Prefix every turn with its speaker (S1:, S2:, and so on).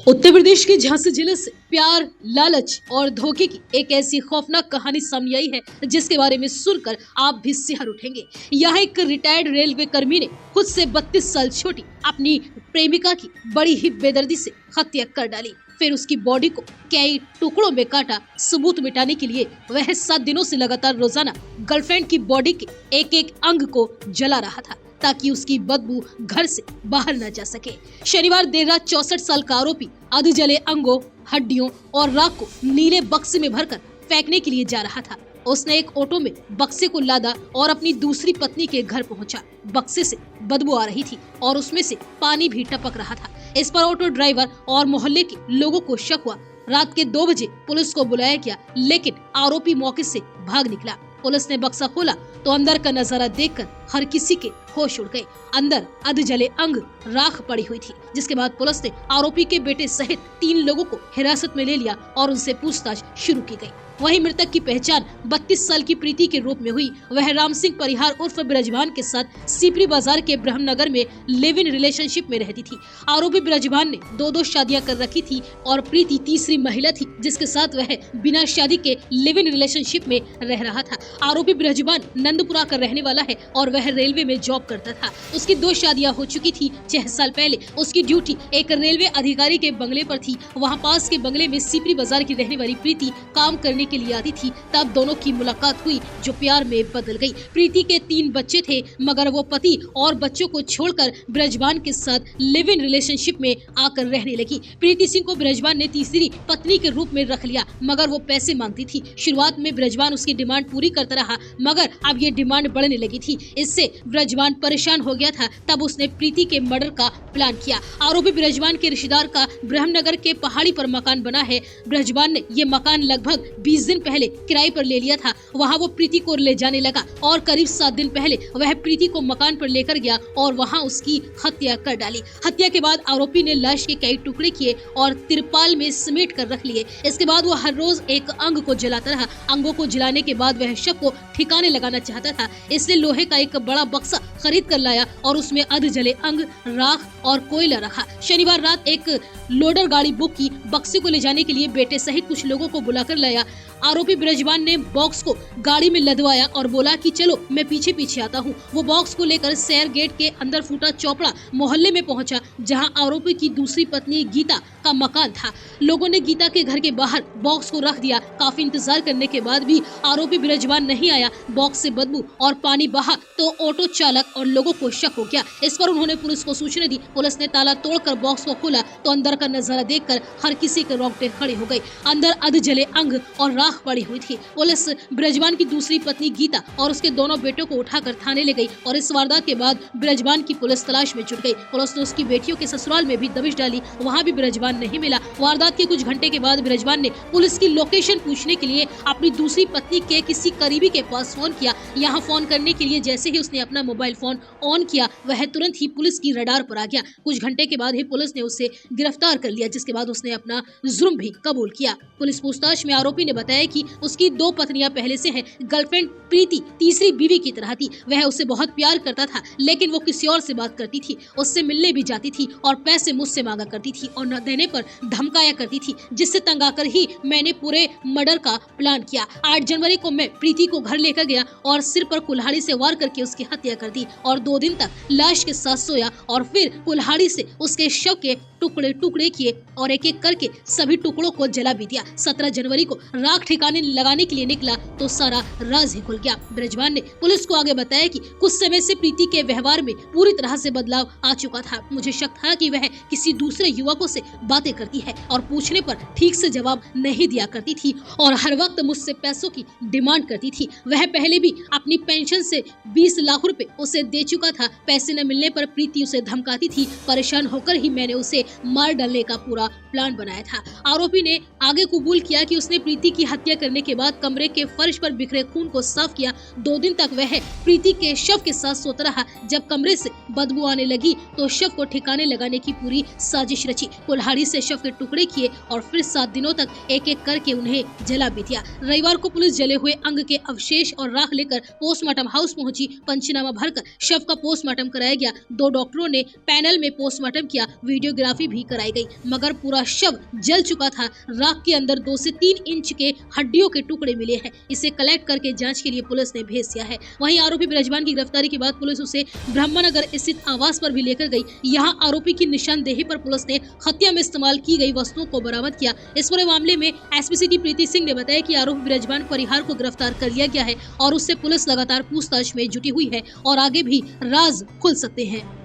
S1: उत्तर प्रदेश के झांसी जिले से प्यार, लालच और धोखे की एक ऐसी खौफनाक कहानी सामने आई है जिसके बारे में सुनकर आप भी सिहर उठेंगे। यहाँ एक रिटायर्ड रेलवे कर्मी ने खुद से 32 साल छोटी अपनी प्रेमिका की बड़ी ही बेदर्दी से हत्या कर डाली। फिर उसकी बॉडी को कई टुकड़ों में काटा। सबूत मिटाने के लिए वह 7 दिनों से लगातार रोजाना गर्लफ्रेंड की बॉडी के एक एक अंग को जला रहा था ताकि उसकी बदबू घर से बाहर न जा सके। शनिवार देर रात 64 साल का आरोपी आधे जले अंगों, हड्डियों और राख को नीले बक्से में भरकर फेंकने के लिए जा रहा था। उसने एक ऑटो में बक्से को लादा और अपनी दूसरी पत्नी के घर पहुंचा। बक्से से बदबू आ रही थी और उसमें से पानी भी टपक रहा था। इस पर ऑटो ड्राइवर और मोहल्ले के लोगों को शक हुआ। रात के 2 बजे पुलिस को बुलाया गया, लेकिन आरोपी मौके से भाग निकला। पुलिस ने बक्सा खोला तो अंदर का नजारा देखकर हर किसी के होश उड़ गए। अंदर अध जले अंग, राख पड़ी हुई थी, जिसके बाद पुलिस ने आरोपी के बेटे सहित 3 लोगों को हिरासत में ले लिया और उनसे पूछताछ शुरू की गई। वहीं मृतक की पहचान 32 साल की प्रीति के रूप में हुई। वह राम सिंह परिहार उर्फ ब्रजभान के साथ सीपरी बाजार के ब्रह्मनगर में लिव इन रिलेशनशिप में रहती थी। आरोपी ब्रजभान ने 2 शादियां कर रखी थी और प्रीति तीसरी महिला थी जिसके साथ वह बिना शादी के लिव इन रिलेशनशिप में रह रहा था। आरोपी ब्रजभान नंदपुरा का रहने वाला है और वह रेलवे में जॉब करता था। उसकी 2 शादियां हो चुकी थी। 6 साल पहले उसकी ड्यूटी एक रेलवे अधिकारी के बंगले पर थी। वहाँ पास के बंगले में सीपरी बाजार की रहने वाली प्रीति काम करने के लिए आती थी। तब दोनों की मुलाकात हुई जो प्यार में बदल गई। प्रीति के 3 बच्चे थे, मगर वो पति और बच्चों को छोड़कर ब्रजभान के साथ लिव इन रिलेशनशिप में आकर रहने लगी। प्रीति सिंह को ब्रजभान ने तीसरी पत्नी के रूप में रख लिया, मगर वो पैसे मांगती थी। शुरुआत में ब्रजभान उसकी डिमांड पूरी करता रहा, मगर अब ये डिमांड बढ़ने लगी थी। इससे ब्रजभान परेशान हो गया था। तब उसने प्रीति के मर्डर का प्लान किया। आरोपी ब्रजभान के रिश्तेदार का ब्रह्मनगर के पहाड़ी पर मकान बना है। ब्रजभान ने ये मकान लगभग 20 दिन पहले किराए पर ले लिया था। वहां वो प्रीति को ले जाने लगा और करीब 7 दिन पहले वह प्रीति को मकान पर लेकर गया और वहां उसकी हत्या कर डाली। हत्या के बाद आरोपी ने लाश के कई टुकड़े किए और तिरपाल में समेट कर रख लिए। इसके बाद वो हर रोज एक अंग को जलाता रहा। अंगों को जलाने के बाद वह शव को ठिकाने लगाना चाहता था, इसलिए लोहे का एक बड़ा बक्सा खरीद कर लाया और उसमें अध जले अंग, राख और कोयला रखा। शनिवार रात एक लोडर गाड़ी बुक की। बक्से को ले जाने के लिए बेटे सहित कुछ लोगों को बुलाकर लाया। आरोपी ब्रजभान ने बॉक्स को गाड़ी में लदवाया और बोला कि चलो मैं पीछे पीछे आता हूँ। वो बॉक्स को लेकर शहर गेट के अंदर फूटा चौपड़ा मोहल्ले में पहुंचा, जहां आरोपी की दूसरी पत्नी गीता का मकान था। लोगों ने गीता के घर के बाहर बॉक्स को रख दिया। काफी इंतजार करने के बाद भी आरोपी ब्रजभान नहीं आया। बॉक्स से बदबू और पानी बहा तो ऑटो चालक और लोगों को शक हो गया। इस पर उन्होंने पुलिस को सूचना दी। पुलिस ने ताला तोड़कर बॉक्स को खोला तो अंदर का नजारा देखकर हर किसी के रोंगटे खड़े हो गए। अंदर अध जले अंग और राख पड़ी हुई थी। पुलिस ब्रजभान की दूसरी पत्नी गीता और उसके दोनों बेटों को उठाकर थाने ले गई और इस वारदात के बाद ब्रजभान की पुलिस तलाश में जुट गई। पुलिस ने उसकी बेटियों के ससुराल में भी दबिश डाली, वहाँ भी ब्रजभान नहीं मिला। वारदात के कुछ घंटे के बाद ब्रजभान ने पुलिस की लोकेशन पूछने के लिए अपनी दूसरी पत्नी के किसी करीबी के पास फोन किया। यहाँ फोन करने के लिए जैसे ही उसने अपना मोबाइल फोन ऑन किया, वह तुरंत ही पुलिस की रडार पर आ गया। कुछ घंटे के बाद ही पुलिस ने उसे गिरफ्तार कर लिया, जिसके बाद उसने अपना जुर्म भी कबूल किया। पुलिस पूछताछ में आरोपी ने बताया कि उसकी 2 पत्नियां पहले से हैं। गर्लफ्रेंड प्रीति तीसरी बीवी की तरह थी। वह उससे बहुत प्यार करता था, लेकिन वो किसी और से बात करती थी, उससे मिलने भी जाती थी और पैसे मुझसे मांगा करती थी और न देने पर धमकाया करती थी, जिससे तंग आकर ही मैंने पूरे मर्डर का प्लान किया। 8 जनवरी को मैं प्रीति को घर लेकर गया और सिर पर कुल्हाड़ी से वार करके उसकी हत्या कर दी और 2 दिन तक लाश के साथ सोया और फिर कुल्हाड़ी से उसके शव के टुकड़े टुकड़े किए और एक एक करके सभी टुकड़ों को जला भी दिया। 17 जनवरी को राख ठिकाने लगाने के लिए निकला तो सारा राज ही खुल गया। ब्रजभान ने पुलिस को आगे बताया कि कुछ समय से प्रीति के व्यवहार में पूरी तरह से बदलाव आ चुका था। मुझे शक था कि वह किसी दूसरे युवकों से बातें करती है और पूछने पर ठीक से जवाब नहीं दिया करती थी और हर वक्त मुझसे पैसों की डिमांड करती थी। वह पहले भी अपनी पेंशन से 20 लाख रुपए उसे दे चुका था। पैसे न मिलने पर प्रीति उसे धमकाती थी। परेशान होकर ही मैंने उसे मार डालने का पूरा प्लान बनाया था। आरोपी ने आगे कबूल किया कि उसने प्रीति की हत्या करने के बाद कमरे के फर्श पर बिखरे खून को साफ किया। 2 दिन तक वह प्रीति के शव के साथ सोता रहा। जब कमरे से बदबू आने लगी तो शव को ठिकाने लगाने की पूरी साजिश रची। कुल्हाड़ी से शव के टुकड़े किए और फिर 7 दिनों तक एक एक करके उन्हें जला भी दिया। रविवार को पुलिस जले हुए अंग के अवशेष और राख लेकर पोस्टमार्टम हाउस पहुंची। पंचनामा भरकर शव का पोस्टमार्टम कराया गया। 2 डॉक्टरों ने पैनल में पोस्टमार्टम किया, वीडियोग्राफी भी कराई गई, मगर पूरा शव जल चुका था। राख के अंदर 2 से 3 इंच के हड्डियों के टुकड़े मिले हैं। इसे कलेक्ट करके जांच के लिए पुलिस ने भेज दिया है। वहीं आरोपी ब्रजवान की गिरफ्तारी के बाद पुलिस उसे ब्रह्मनगर स्थित आवास पर भी लेकर गई। यहां आरोपी की निशानदेही पर पुलिस ने हत्या में इस्तेमाल की गई वस्तुओं को बरामद किया। इस पूरे मामले में एसपी सिटी प्रीति सिंह ने बताया कि आरोपी ब्रजवान परिहार को गिरफ्तार कर लिया गया है और उससे पुलिस लगातार पूछताछ में जुटी हुई है और आगे भी राज खुल सकते हैं।